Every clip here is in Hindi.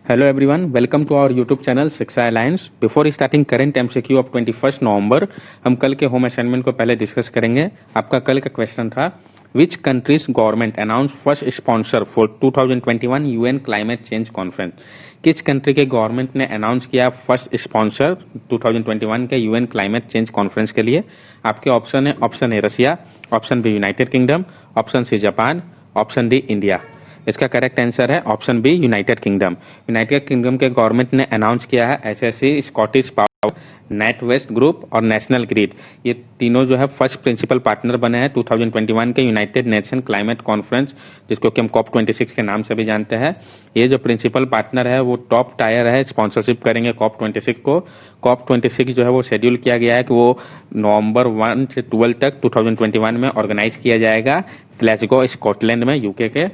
Hello everyone, welcome to our YouTube channel शिक्षा alliance. Before starting current MCQ of 21 नवंबर, हम कल के होम असाइनमेंट को पहले डिस्कस करेंगे। आपका कल का क्वेश्चन था, which countries government announce first sponsor for 2021 UN climate change conference. किस कंट्री के गवर्नमेंट ने अनाउंस किया फर्स्ट स्पॉन्सर 2021 के यूएन क्लाइमेट चेंज कॉन्फ्रेंस के लिए? आपके option A Russia, option B United Kingdom, option C Japan, option D India. इसका करेक्ट आंसर है option B United Kingdom. United Kingdom के गवर्नमेंट ने अनाउंस किया है SSC, Scottish Power, NatWest group और नेशनल ग्रिड, ये तीनों जो है फर्स्ट प्रिंसिपल पार्टनर बने हैं 2021 के यूनाइटेड नेशन क्लाइमेट कॉन्फ्रेंस, जिसको कि हम कॉप 26 के नाम से भी जानते हैं। ये जो प्रिंसिपल पार्टनर है वो टॉप टायर है, स्पॉन्सरशिप करेंगे कॉप 26 को। कॉप 26 जो है वो शेड्यूल किया गया है कि वो नवंबर 1 से 12 तक 2021 में ऑर्गेनाइज किया जाएगा ग्लासगो, स्कॉटलैंड में, यूके के।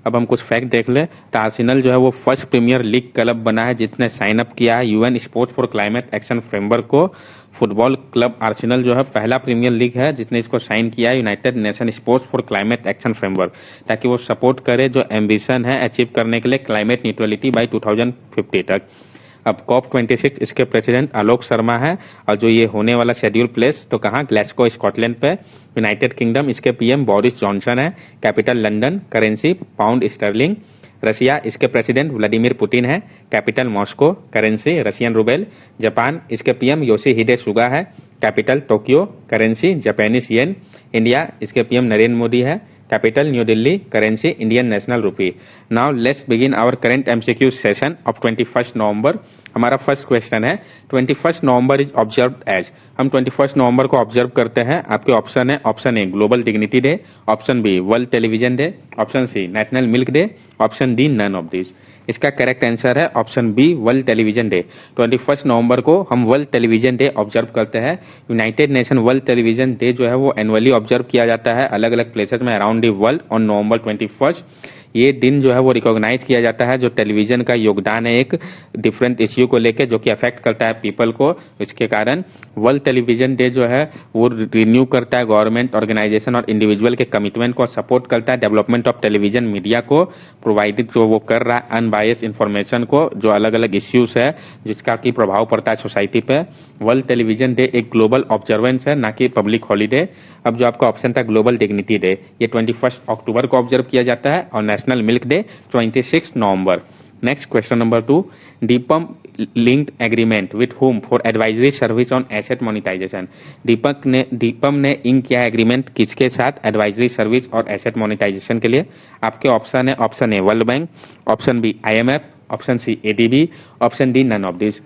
अब हम कुछ फैक्ट देख ले तो आर्सेनल जो है वो फर्स्ट प्रीमियर लीग क्लब बना है जिसने साइन अप किया है UN sports for climate action framework को। फुटबॉल क्लब आर्सेनल जो है पहला प्रीमियर लीग है जिसने इसको साइन किया है United nation sports for climate action framework, ताकि वो सपोर्ट करे जो एम्बिशन है अचीव करने के लिए क्लाइमेट न्यूट्रलिटी बाय 2050 तक। अब कॉप 26 इसके प्रेसिडेंट आलोक शर्मा है, और जो ये होने वाला शेड्यूल प्लेस तो कहाँ, ग्लासगो स्कॉटलैंड पे। यूनाइटेड किंगडम इसके पीएम बोरिस जॉनसन है, capital London, currency pound sterling. Russia इसके प्रेसिडेंट व्लादिमीर पुतिन है, capital Moscow, currency Russian rouble. Japan इसके पीएम योशिहिडे सुगा है, capital Tokyo, currency Japanese yen. India इसके पीएम नरेंद्र मोदी है, capital new Delhi, currency Indian national rupee. Now let's begin our current MCQ session of 21 November. हमारा फर्स्ट क्वेश्चन है, 21 नवंबर इज ऑब्जर्व्ड एज। हम 21 नवंबर को ऑब्जर्व करते हैं। आपके ऑप्शन है, option A global dignity day, option B world television day, option C national milk day, option D none of this. इसका करेक्ट आंसर है option B world television day. 21 नवंबर को हम वर्ल्ड टेलीविजन डे ऑब्जर्व करते हैं। United Nation world television day जो है वो एनुअली ऑब्जर्व किया जाता है अलग अलग प्लेसेस में around the world on November 21। ये दिन जो है वो रिकॉग्नाइज किया जाता है जो टेलीविजन का योगदान है एक डिफरेंट इश्यू को लेके जो कि अफेक्ट करता है पीपल को। इसके कारण वर्ल्ड टेलीविजन डे जो है वो रिन्यू करता है गवर्नमेंट, ऑर्गेनाइजेशन और इंडिविजुअल के कमिटमेंट को, सपोर्ट करता है डेवलपमेंट ऑफ टेलीविजन मीडिया को, प्रोवाइडेड जो वो कर रहा है अनबायस इंफॉर्मेशन को, जो अलग अलग इश्यूज है जिसका की प्रभाव पड़ता है सोसाइटी पे। वर्ल्ड टेलीविजन डे एक ग्लोबल ऑब्जर्वेंस है, ना कि पब्लिक हॉलीडे। अब जो आपका ऑप्शन था ग्लोबल डिग्निटी डे, ये 21 अक्टूबर को ऑब्जर्व किया जाता है, और नेशनल मिल्क डे 26 नवंबर। Next question number 2, DIPAM linked agreement with whom for advisory service on asset monetization. DIPAM ने इंक किया एग्रीमेंट किसके साथ, एडवाइजरी सर्विस और एसेट मोनेटाइजेशन के लिए? आपके ऑप्शन है, option A World Bank, option B IMF, option C ADB, option D none of this.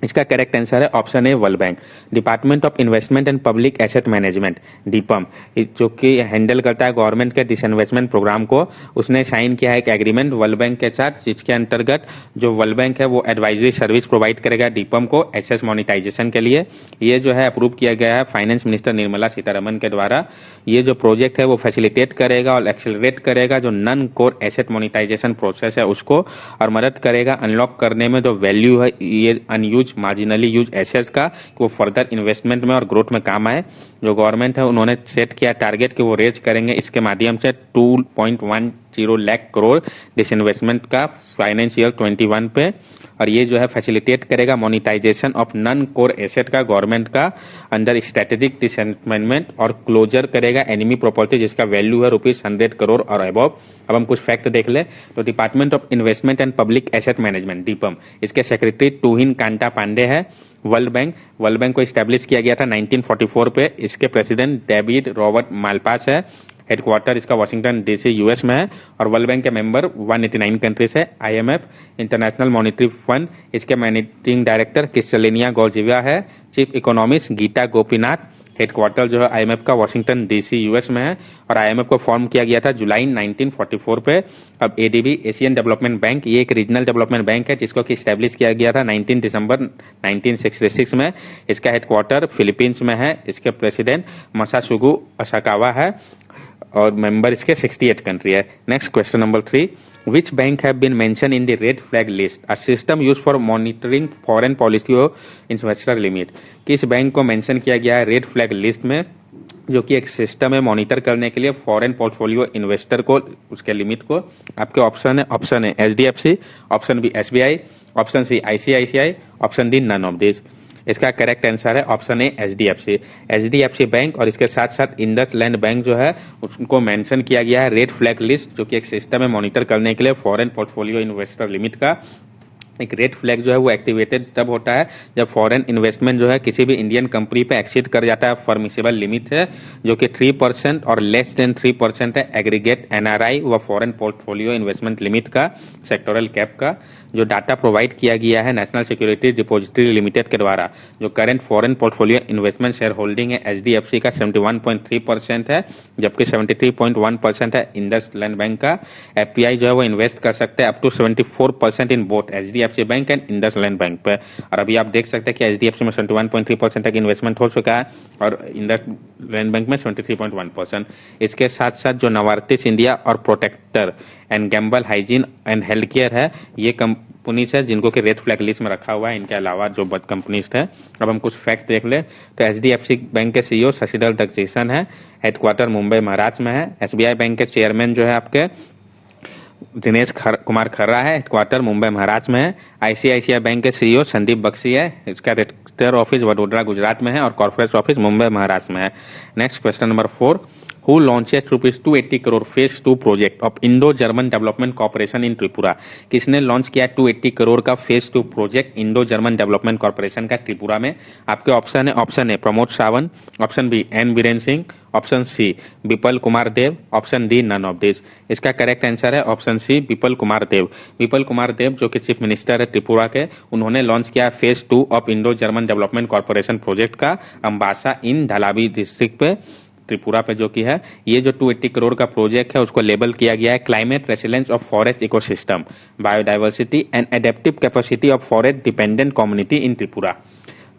इसका करेक्ट आंसर है option A World Bank. Department of investment and public asset management, डीपम, जो कि हैंडल करता है गवर्नमेंट के डिसइन्वेस्टमेंट प्रोग्राम को, उसने साइन किया है एक एग्रीमेंट वर्ल्ड बैंक के साथ, जिसके अंतर्गत जो वर्ल्ड बैंक है वो एडवाइजरी सर्विस प्रोवाइड करेगा डीपम को एसेट मोनेटाइजेशन के लिए। ये जो है अप्रूव किया गया है फाइनेंस मिनिस्टर निर्मला सीतारमन के द्वारा। ये जो प्रोजेक्ट है वो फैसिलिटेट करेगा और एक्सेलरेट करेगा जो non core asset monetisation process है उसको, और मदद करेगा अनलॉक करने में जो वैल्यू है ये अनयूज मार्जिनली यूज एसेट्स का, वो फर्दर इन्वेस्टमेंट में और ग्रोथ में काम आए। जो गवर्नमेंट है उन्होंने सेट किया टारगेट कि वो रेज करेंगे इसके माध्यम से 2.10 लाख करोड़ डिसइन्वेस्टमेंट का फाइनेंशियल 21 पे, और ये जो है फैसिलिटेट करेगा monetisation of non core asset का गवर्नमेंट का अंडर स्ट्रेटेजिक डिसइन्वेस्टमेंट, और क्लोजर करेगा एनिमी प्रॉपर्टी जिसका वैल्यू है ₹100 करोड़ और अबव। अब हम कुछ फैक्ट देख ले तो department of investment and public asset management, DIPAM, इसके सेक्रेटरी तुहिन कांता पांडे है। वर्ल्ड बैंक को स्टैब्लिश किया गया था 1944 पे, इसके प्रेसिडेंट डेविड रॉबर्ट मालपास है। हेडक्वार्टर इसका वाशिंगटन डीसी यूएस में है, और वर्ल्ड बैंक के मेंबर 189 कंट्रीज है। आईएमएफ, इंटरनेशनल मॉनेटरी फंड, इसके मैनेजिंग डायरेक्टर क्रिस्टलिनिया गॉर्जिवा है। Chief economist Gita Gopinath. Headquarter जो है आईएमएफ का वाशिंगटन डीसी यूएस में है, और आईएमएफ को फॉर्म किया गया था जुलाई 1944 पे। अब एडीबी, एशियन डेवलपमेंट बैंक, ये एक रीजनल डेवलपमेंट बैंक है जिसको कि स्टैब्लिश किया गया था 19 दिसंबर 1966 में। इसका हेडक्वार्टर फिलीपींस में है। इसके प्रेसिडेंट मसासुगु असाकावा है, और मेंबर इसके 68 कंट्री है। Next question number 3, which bank have been mention in the red flag list, a system used for monitoring foreign policy of investor limit. किस बैंक को मेंशन किया गया है रेड फ्लैग लिस्ट में? जो कि एक सिस्टम है मॉनिटर करने के लिए फॉरेन पोर्टफोलियो इन्वेस्टर को, उसके लिमिट को। आपके ऑप्शन है HDFC, option B SBI, option C ICICI, option D none of this. इसका करेक्ट आंसर है option A HDFC. HDFC bank और इसके साथ साथ इंडस लैंड बैंक जो है उसको मेंशन किया गया है रेड फ्लैग लिस्ट, जो कि एक सिस्टम है मॉनिटर करने के लिए फॉरेन पोर्टफोलियो इन्वेस्टर लिमिट का। एक रेड फ्लैग जो है वो एक्टिवेटेड तब होता है जब फॉरेन इन्वेस्टमेंट जो है किसी भी इंडियन कंपनी पे एक्सीड कर जाता है परमिसिबल लिमिट है, जो कि 3% और लेस देन 3% है एग्रीगेट एनआरआई व फॉरेन पोर्टफोलियो इन्वेस्टमेंट लिमिट का, सेक्टोरल कैप का। जो डाटा प्रोवाइड किया गया है नेशनल सिक्योरिटी डिपॉजिटरी लिमिटेड के द्वारा, जो current foreign portfolio investment share holding है एचडीएफसी का 71.3% है, जबकि 73.1% है इंडस लैंड बैंक का। एफपीआई जो है वो इन्वेस्ट कर सकते हैं up to 74% in both HDFC bank and IndusInd bank पे। और अभी आप देख सकते हैं कि एचडीएफसी में 71.3% तक इन्वेस्टमेंट हो चुका है और इंडस लैंड बैंक में 73.1%। इसके साथ साथ जो नवार्तिस इंडिया और Procter and Gamble hygiene and health care है, ये कंपनीज है जिनको कि रेड फ्लैग लिस्ट में रखा हुआ है। इनके अलावा जो बद कंपनीज है, अब हम कुछ फैक्ट देख ले तो एचडीएफसी बैंक के सीईओ शशिधर जगदीशन है, हेडक्वार्टर मुंबई महाराष्ट्र में है। एसबीआई बैंक के चेयरमैन जो है आपके दिनेश कुमार खर्रा है, हेडक्वार्टर मुंबई महाराष्ट्र में है। आईसीआईसीआई बैंक के सीईओ संदीप बख्शी है, इसका रजिस्टर ऑफिस वडोदरा गुजरात में है और कॉर्पोरेट ऑफिस मुंबई महाराष्ट्र में है। Next question number 4, who launched rupees 280 crore phase 2 project of Indo German development corporation in Tripura. किसने लॉन्च किया 280 करोड़ का phase 2 project Indo German development corporation का त्रिपुरा में? आपके option A Pramod Sawant, option B N Biren Singh, option C Biplab Kumar Deb, option D none of this. इसका करेक्ट आंसर है ऑप्शन सी विपल कुमार देव। विपल कुमार देव जो कि चीफ मिनिस्टर है त्रिपुरा के, उन्होंने लॉन्च किया phase 2 of Indo German development corporation project का अम्बासा इन धलावी डिस्ट्रिक्ट पे, त्रिपुरा पे जो कि है। ये जो 280 करोड़ का प्रोजेक्ट है उसको लेबल किया गया है climate resilience of forest ecosystem, biodiversity and adaptive capacity of forest dependent community in Tripura.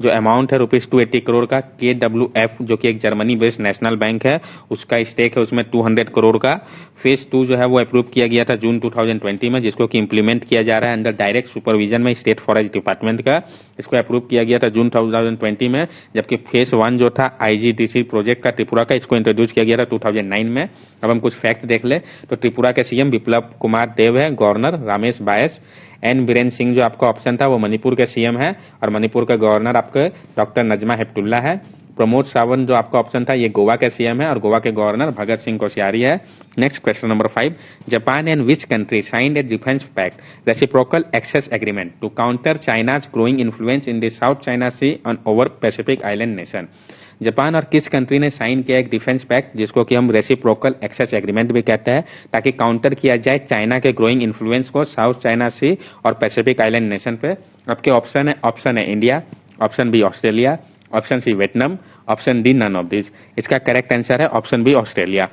जो अमाउंट है रुपीज 280 करोड़ का, KWF जो कि एक जर्मनी बेस्ड नेशनल बैंक है उसका स्टेक है उसमें 200 करोड़ का। फेज 2 जो है वो अप्रूव किया गया था जून 2020 में, जिसको कि इंप्लीमेंट किया जा रहा है अंडर डायरेक्ट सुपरविजन में स्टेट फॉरेस्ट डिपार्टमेंट का। इसको अप्रूव किया गया था जून 2020 में, जबकि फेज 1 जो था IGDC प्रोजेक्ट का त्रिपुरा का, इसको इंट्रोड्यूस किया गया था 2009 में। अब हम कुछ फैक्ट देख ले तो त्रिपुरा के सीएम बिप्लब कुमार देव है, गवर्नर रमेश बायस, एन बीरेन सिंह जो आपका ऑप्शन था वो मणिपुर के सीएम है और मणिपुर का गवर्नर आपके डॉक्टर नजमा हेपतुल्ला है। प्रमोद सावंत जो आपका ऑप्शन था ये गोवा के सीएम है और गोवा के गवर्नर भगत सिंह कोश्यारी है। Next question number 5, Japan and which country signed a defence pact reciprocal access agreement to counter China's growing influence in the South China Sea and over Pacific island nation. Japan और किस कंट्री ने साइन किया एक डिफेंस पैक्ट जिसको कि हम रेसिप्रोकल एक्सेस एग्रीमेंट भी कहते हैं, ताकि काउंटर किया जाए चाइना के ग्रोइंग इन्फ्लुएंस को साउथ चाइना सी और पैसिफिक आइलैंड नेशन पे। आपके ऑप्शन है India, option B Australia, option C Vietnam, option D none of this. इसका करेक्ट आंसर है ऑप्शन बी ऑस्ट्रेलिया।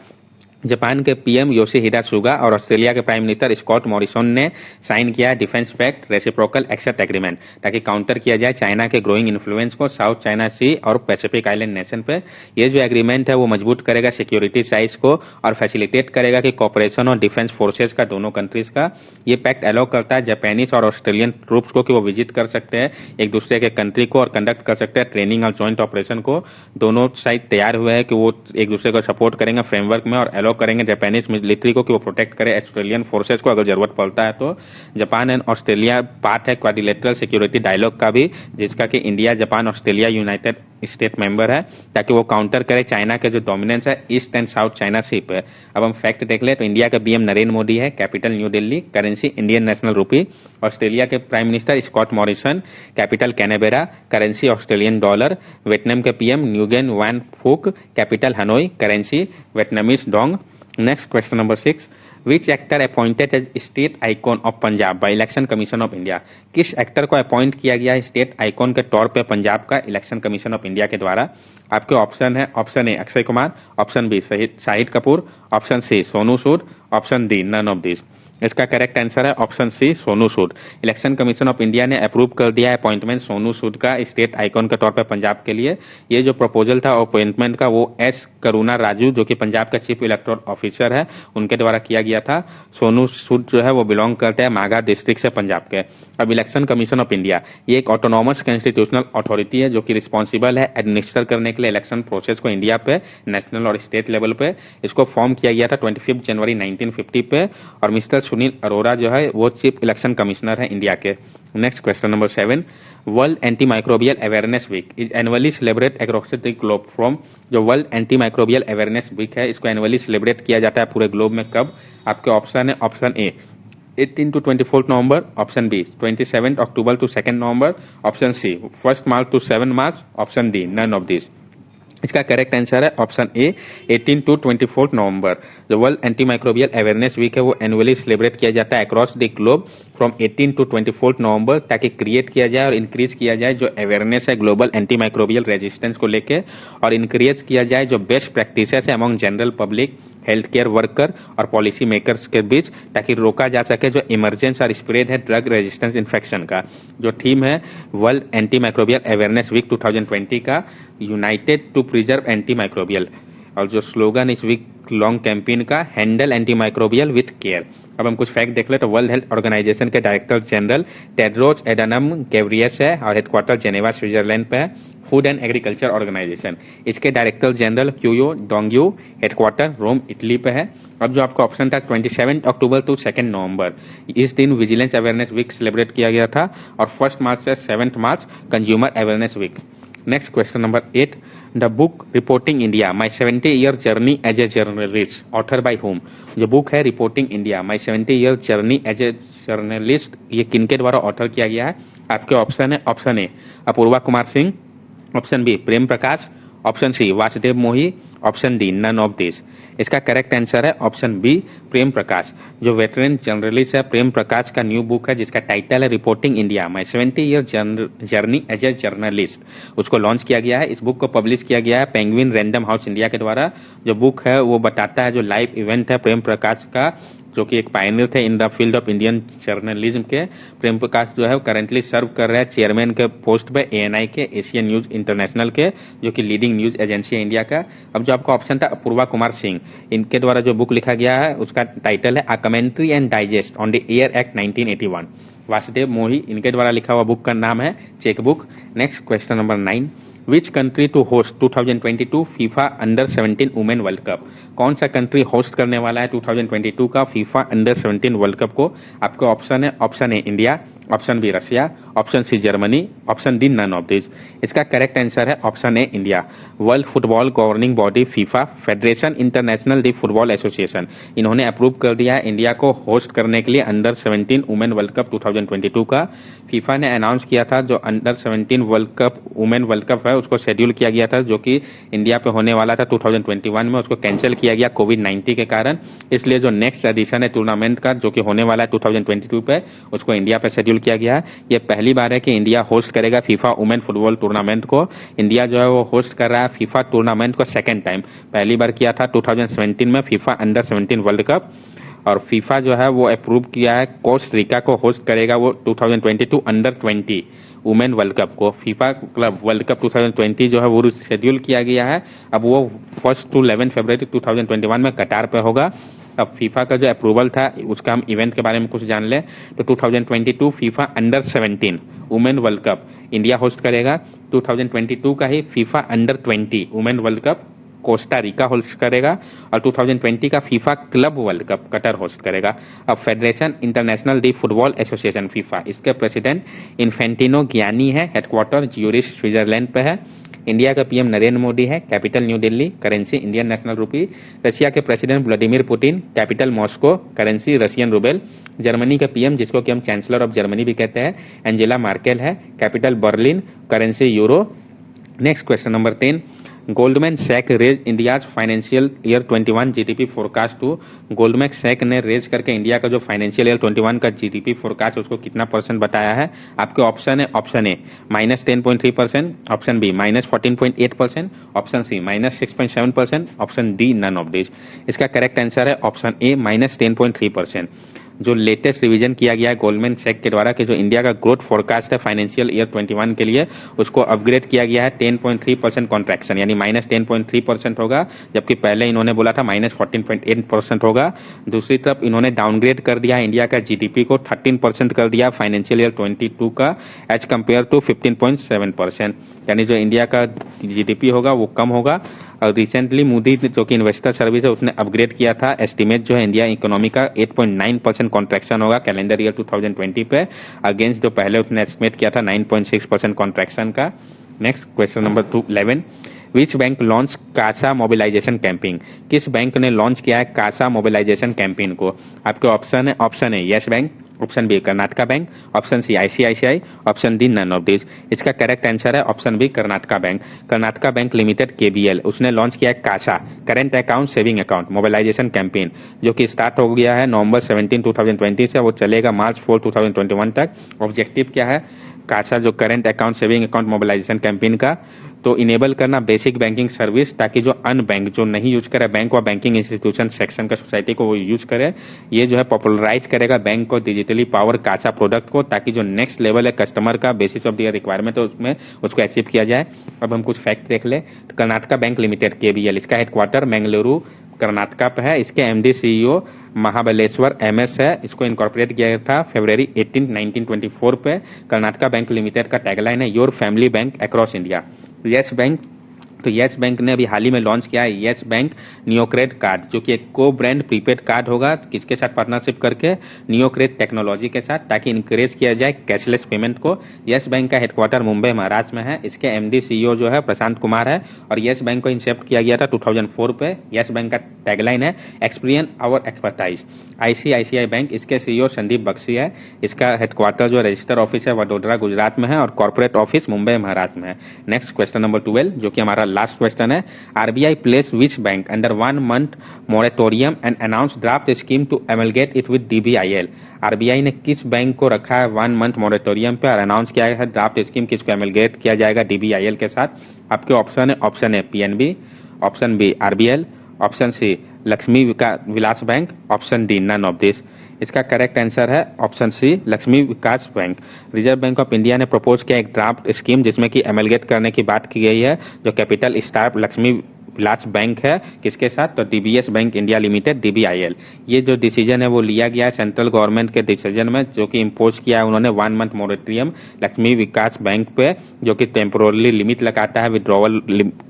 जापान के पीएम योशिहिडा सुगा और ऑस्ट्रेलिया के प्राइम मिनिस्टर स्कॉट मॉरिसन ने साइन किया defence pact reciprocal access agreement, ताकि काउंटर किया जाए चाइना के ग्रोइंग इन्फ्लुएंस को साउथ चाइना सी और पैसिफिक आइलैंड नेशन पे। ये जो एग्रीमेंट है वो मजबूत करेगा सिक्योरिटी साइज को और फैसिलिटेट करेगा कि कॉपरेशन और डिफेंस फोर्सेज का दोनों कंट्रीज का। ये पैक्ट अलाउ करता है जापानीज और ऑस्ट्रेलियन ट्रूप्स को कि वो विजिट कर सकते हैं एक दूसरे के कंट्री को और कंडक्ट कर सकते हैं ट्रेनिंग और ज्वाइंट ऑपरेशन को। दोनों साइड तैयार हुए हैं कि वो एक दूसरे को सपोर्ट करेंगे फ्रेमवर्क में और करेंगे जापानीज मिलिट्री को कि वो प्रोटेक्ट करे ऑस्ट्रेलियन फोर्सेस को अगर जरूरत पड़ता है तो। जापान एंड ऑस्ट्रेलिया पार्ट है क्वाड्रिलेटरल सिक्योरिटी डायलॉग का भी, जिसका कि India Japan Australia United state member है, ताकि वो काउंटर करे चाइना के जो डोमिनेंस है ईस्ट एंड साउथ चाइना सी पे। अब हम फैक्ट देख ले तो इंडिया के बीएम नरेंद्र मोदी है, capital new Delhi, currency Indian national rupee. Australia के prime minister Scott Morrison, capital Canberra, currency Australian dollar. Vietnam के PM Nguyen Van Phuc, capital Hanoi, currency Vietnamese dong. Next question number 6, which actor appointed as state icon of Punjab by election commission of India. किस एक्टर को अपॉइंट किया गया है स्टेट आइकॉन के तौर पे पंजाब का इलेक्शन कमीशन ऑफ इंडिया के द्वारा? आपके ऑप्शन है option A Akshay Kumar, option B Shahid Kapoor, option C Sonu Sood, option D none of this. इसका करेक्ट आंसर है option C, Sonu Sood. Election commission of India ने अप्रूव कर दिया है अपॉइंटमेंट सोनू सूद का स्टेट आइकॉन के तौर पर पंजाब के लिए। ये जो प्रपोजल था अपॉइंटमेंट का वो एस करुणा राजू जो कि पंजाब का चीफ इलेक्टोरल ऑफिसर है उनके द्वारा किया गया था। सोनू सूद जो है वो बिलोंग करते हैं मागा डिस्ट्रिक्ट से पंजाब के। अब इलेक्शन कमीशन ऑफ इंडिया ये एक ऑटोनॉमस कॉन्स्टिट्यूशनल अथॉरिटी है जो कि रिस्पॉन्सिबल है एडमिनिस्टर करने के लिए इलेक्शन प्रोसेस को इंडिया पे नेशनल और स्टेट लेवल पे। इसको फॉर्म किया गया था 25 जनवरी 1950 पे और मिस्टर सुनील अरोड़ा जो है वो चीफ इलेक्शन कमिश्नर है इंडिया के। Next question number 7, world anti microbial awareness week is annually celebrate across the globe from. जो world anti microbial awareness week है इसको एनुअली सेलिब्रेट किया जाता है पूरे ग्लोब में कब? आपके ऑप्शन है option A 18 to 24 November, option B 27 October to 2 November, option C 1 March to 7 March, option D none of this. इसका करेक्ट आंसर है ऑप्शन ए 18 टू 24 नवंबर। जो world anti microbial awareness week है वो एनुअली सेलिब्रेट किया जाता है across the globe from 18 to 24 November ताकि क्रिएट किया जाए और इंक्रीज किया जाए जो अवेयरनेस है ग्लोबल एंटी माइक्रोबियल रेजिस्टेंस को लेके और इंक्रीज किया जाए जो बेस्ट प्रैक्टिसेस है among general public, health care worker और पॉलिसी मेकर्स के बीच ताकि रोका जा सके जो इमरजेंस और स्प्रेड है ड्रग रेजिस्टेंस इन्फेक्शन का। जो थीम है world anti microbial awareness week 2020 का united to preserve anti microbial और जो स्लोगन इस वीक लॉन्ग कैंपेन का handle anti microbial with care. अब हम कुछ फैक्ट देख ले तो वर्ल्ड हेल्थ ऑर्गेनाइजेशन के director general Tedros Adhanom Ghebreyesus है और हेडक्वार्टर जेनेवा स्विट्जरलैंड पे है। फूड एंड एग्रीकल्चर ऑर्गेनाइजेशन इसके director general Qu Dongyu headquarter Rome Italy पे है। अब जो आपका ऑप्शन था 27 अक्टूबर टू 2 नवंबर इस दिन विजिलेंस अवेयरनेस वीक सेलिब्रेट किया गया था और 1 मार्च से 7 मार्च consumer awareness week. Next question number 8, the book reporting India my 70-year journey as a journalist author by whom. जो बुक है reporting India my 70-year journey as a journalist ये किनके द्वारा ऑथर किया गया है? आपके ऑप्शन है option A Apurva Kumar Singh, option B Prem Prakash, option C Vasudev Mohi, option D none of this. इसका करेक्ट आंसर है ऑप्शन बी प्रेम प्रकाश। जो वेटरन जर्नलिस्ट है प्रेम प्रकाश का न्यू बुक है जिसका टाइटल है reporting India my 70-year journey as a journalist, उसको लॉन्च किया गया है। इस बुक को पब्लिश किया गया है पेंगुइन रैंडम हाउस इंडिया के द्वारा। जो बुक है वो बताता है जो लाइव इवेंट है प्रेम प्रकाश का जो कि एक पायनियर थे in the field of Indian journalism के। प्रेम प्रकाश जो है वो करेंटली सर्व कर रहे हैं चेयरमैन के पोस्ट पे एएनआई के एशियन न्यूज इंटरनेशनल के जो कि लीडिंग न्यूज एजेंसी है इंडिया का। अब जो आपका ऑप्शन था अपूर्वा कुमार सिंह इनके द्वारा जो बुक लिखा गया है उसका टाइटल है a commentary and digest on the air act 1981। Vasudev Mohi इनके द्वारा लिखा हुआ बुक का नाम है check book. Next question number 9, which country to host 2022 FIFA under 17 women world cup. कौन सा कंट्री होस्ट करने वाला है 2022 का फीफा अंडर 17 वर्ल्ड कप को? आपके ऑप्शन है option A India, option B Russia, option C Germany, option D none of this. इसका करेक्ट आंसर है option A India. World football governing body FIFA Federation international de football association इन्होंने अप्रूव कर दिया है इंडिया को होस्ट करने के लिए अंडर 17 वुमेन वर्ल्ड कप 2022 का। फीफा ने अनाउंस किया था जो under 17 world cup women world cup है उसको शेड्यूल किया गया था जो कि इंडिया पे होने वाला था 2021 में, उसको कैंसिल किया गया कोविड-19 के कारण। इसलिए जो नेक्स्ट एडिशन है टूर्नामेंट का जो कि होने वाला है 2022 पे उसको इंडिया पे शेड्यूल किया गया है। ये पहली बार है कि इंडिया होस्ट करेगा फीफा वुमेन फुटबॉल टूर्नामेंट को। इंडिया जो है वो होस्ट कर रहा है फीफा टूर्नामेंट को सेकेंड टाइम। पहली बार किया था 2017 में फीफा अंडर 17 वर्ल्ड कप और फीफा जो है वो अप्रूव किया है कोस्टा को होस्ट करेगा वो 2022 अंडर 20 वुमेन वर्ल्ड कप को। फीफा क्लब वर्ल्ड कप 2020 जो है वो शेड्यूल किया गया है। अब वो 1 to 11 फरवरी 2021 में कतार पे होगा। अब फीफा का जो अप्रूवल था उसका हम इवेंट के बारे में कुछ जान ले तो 2022 FIFA under 17 women world cup India host करेगा। 2022 का ही FIFA under 20 women world cup Costa Rica host करेगा और 2020 का FIFA club world cup Qatar host करेगा। अब federation international de football association FIFA इसके प्रेसिडेंट इन्फेंटिनो गियानी है, हेडक्वार्टर ज्यूरिख स्विट्जरलैंड पे है। इंडिया का पीएम नरेंद्र मोदी है, capital new Delhi, currency Indian national rupee. Russia के president Vladimir Putin, capital Moscow, currency Russian rouble. Germany का पीएम जिसको कि हम चांसलर ऑफ जर्मनी भी कहते हैं एंजेला मार्केल है, capital Berlin, currency euro. Next question number 10, Goldman Sachs raise India's financial year 21 GDP forecast to. Goldman Sachs ने रेज करके इंडिया का जो फाइनेंशियल ईयर 21 का जीडीपी फोरकास्ट उसको कितना परसेंट बताया है? आपके ऑप्शन है option A -10.3%, option B -14.8%, option C -6.7%, option D none of this. इसका करेक्ट आंसर है ऑप्शन ए -10.3%। जो लेटेस्ट रिवीजन किया गया है गोल्डमैन सैक के द्वारा कि जो इंडिया का ग्रोथ फोरकास्ट है फाइनेंशियल ईयर 21 के लिए, उसको अपग्रेड किया गया है 10.3% कॉन्ट्रैक्शन, यानी -10.3% होगा, जबकि पहले इन्होंने बोला था -14.8% होगा। दूसरी तरफ इन्होंने डाउनग्रेड कर दिया इंडिया का जीडीपी को 13% कर दिया फाइनेंशियल ईयर 22 का, एज कम्पेयर टू 15.7%, यानी जो इंडिया का जीडीपी होगा वो कम होगा। और रिसेंटली मूडी जो कि इन्वेस्टर सर्विस है उसने अपग्रेड किया था एस्टीमेट जो है इंडिया इकोनॉमी का 8.9% कॉन्ट्रैक्शन होगा कैलेंडर ईयर 2020 पे, अगेंस्ट जो पहले उसने एस्टिमेट किया था 9.6% कॉन्ट्रैक्शन का। Next question number 11, which bank launch CASA mobilisation campaign, किस बैंक ने लॉन्च किया है कासा मोबिलाइजेशन कैंपेन को? आपके ऑप्शन है Yes Bank, option B Karnataka bank, option C ICICI, option D none of this. इसका करेक्ट आंसर है option B Karnataka bank. Karnataka bank limited KBL उसने लॉन्च किया है CASA current account saving account mobilisation campaign, जो कि स्टार्ट हो गया है नवंबर 17 2020 से, वो चलेगा मार्च 4 2021 तक। ऑब्जेक्टिव क्या है कासा जो current account saving account mobilisation campaign का? तो इनेबल करना बेसिक बैंकिंग सर्विस, ताकि जो अन बैंक जो नहीं यूज करे बैंक और बैंकिंग इंस्टीट्यूशन सेक्शन का सोसाइटी को वो यूज करे। ये जो है पॉपुलराइज करेगा बैंक को डिजिटली पावर कासा प्रोडक्ट को, ताकि जो नेक्स्ट लेवल है कस्टमर का बेसिस ऑफ द रिक्वायरमेंट है उसमें उसको अचीव किया जाए। अब हम कुछ फैक्ट देख ले। कर्नाटका बैंक लिमिटेड केबीएल, इसका हेडक्वार्टर मैंगलुरु कर्नाटका पे है। इसके एमडी सीईओ महाबलेश्वर एमएस है। इसको इनकॉर्पोरेट किया था फरवरी 18 1924 पे। कर्नाटका बैंक लिमिटेड का टैगलाइन है your family bank across India. Yes bank, तो यस बैंक ने अभी हाल ही में लॉन्च किया है यस बैंक नियोक्रेड कार्ड, जो कि एक को ब्रांड प्रीपेड कार्ड होगा। किसके साथ पार्टनरशिप करके? नियोक्रेड टेक्नोलॉजी के साथ, ताकि इंकरेज किया जाए कैशलेस पेमेंट को। यस बैंक का हेडक्वार्टर मुंबई महाराष्ट्र में है। इसके एमडी सीईओ जो है प्रशांत कुमार है, और यस बैंक को इंसेप्ट किया गया था 2004 पे। यस बैंक का टैगलाइन है experience our expertise. ICICI bank, इसके सीईओ संदीप बख्शी है। इसका हेडक्वार्टर जो रजिस्टर ऑफिस है वडोदरा गुजरात में है, और कॉर्पोरेट ऑफिस मुंबई महाराष्ट्र में है। नेक्स्ट क्वेश्चन नंबर 12, जो कि हमारा लास्ट क्वेश्चन है। RBI place which bank under 1 month moratorium and announce draft scheme to amalgamate it with DBIL. RBI ने किस बैंक को रखा है 1 month मोरेटोरियम पे और अनाउंस किया है ड्राफ्ट स्कीम किसको एमलगेट किया जाएगा डीबीआईएल के साथ? आपके ऑप्शन है PNB, option B RBL, option C Lakshmi Vilas bank, option D none of this. इसका करेक्ट आंसर है option C Lakshmi Vikas bank. Reserve bank of India ने प्रपोज किया एक ड्राफ्ट स्कीम जिसमें कि एमलगेट करने की बात की गई है, जो capital star Lakshmi Vilas bank है। किसके साथ? तो डीबीएस बैंक इंडिया लिमिटेड डीबीआईएल। ये जो डिसीजन है वो लिया गया है सेंट्रल गवर्नमेंट के डिसीजन में, जो कि इम्पोज किया है उन्होंने 1 month moratorium Lakshmi Vikas bank पे, जो कि टेम्पोरली लिमिट लगाता है विड्रॉवल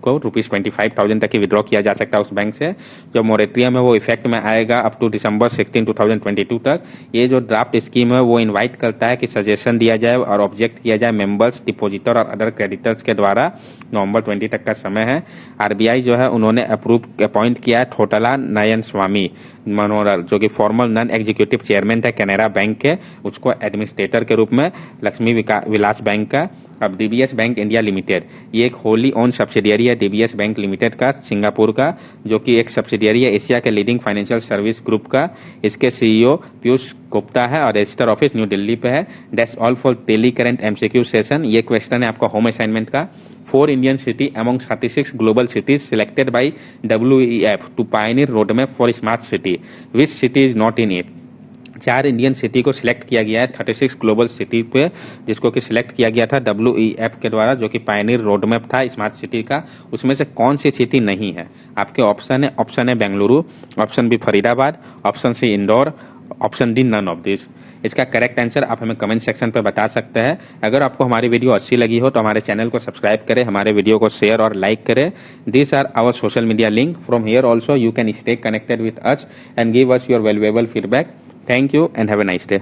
को ₹25,000 तक ही विड्रॉ किया जा सकता है उस बैंक से। जो मोरेटोरियम है वो इफेक्ट में आएगा अप टू दिसंबर 16 2022 तक। ये जो ड्राफ्ट स्कीम है वो इन्वाइट करता है कि सजेशन दिया जाए और ऑब्जेक्ट किया जाए मेंबर्स, डिपोजिटर और अदर क्रेडिटर्स के द्वारा। नवंबर 20 तक का समय है। आरबीआई जो है उन्होंने अप्रूव अपॉइंट किया है थोटला नयन स्वामी मनोहर, जो कि फॉर्मल नॉन एग्जीक्यूटिव चेयरमैन थे कैनरा बैंक के, उसको एडमिनिस्ट्रेटर के रूप में लक्ष्मी विलास बैंक का। अब डीबीएस बैंक इंडिया लिमिटेड, ये एक होली ओन सब्सिडियरी है डीबीएस बैंक लिमिटेड का सिंगापुर का, जो कि एक सब्सिडियरी है एशिया के लीडिंग फाइनेंशियल सर्विस ग्रुप का। इसके सीईओ पीयूष गुप्ता है और रजिस्टर ऑफिस न्यू दिल्ली पे है। That's all for daily current MCQ session. ये क्वेश्चन है आपका होम असाइनमेंट का। 4 Indian city among 36 global cities selected by WEF to pioneer roadmap for smart city. Which city is not in it? 4 Indian city को सिलेक्ट किया गया है 36 ग्लोबल सिटी पे, जिसको कि सिलेक्ट किया गया था WEF के द्वारा, जो कि पायनियर रोडमैप था स्मार्ट सिटी का। उसमें से कौन सी सिटी नहीं है? आपके ऑप्शन है Bengaluru, option B Faridabad, option C Indore, option D none of this. इसका करेक्ट आंसर आप हमें कमेंट सेक्शन पे बता सकते हैं। अगर आपको हमारी वीडियो अच्छी लगी हो तो हमारे चैनल को सब्सक्राइब करें, हमारे वीडियो को शेयर और लाइक करें। This are our social media link. From here also you can stay connected with us and give us your valuable feedback. Thank you and have a nice day.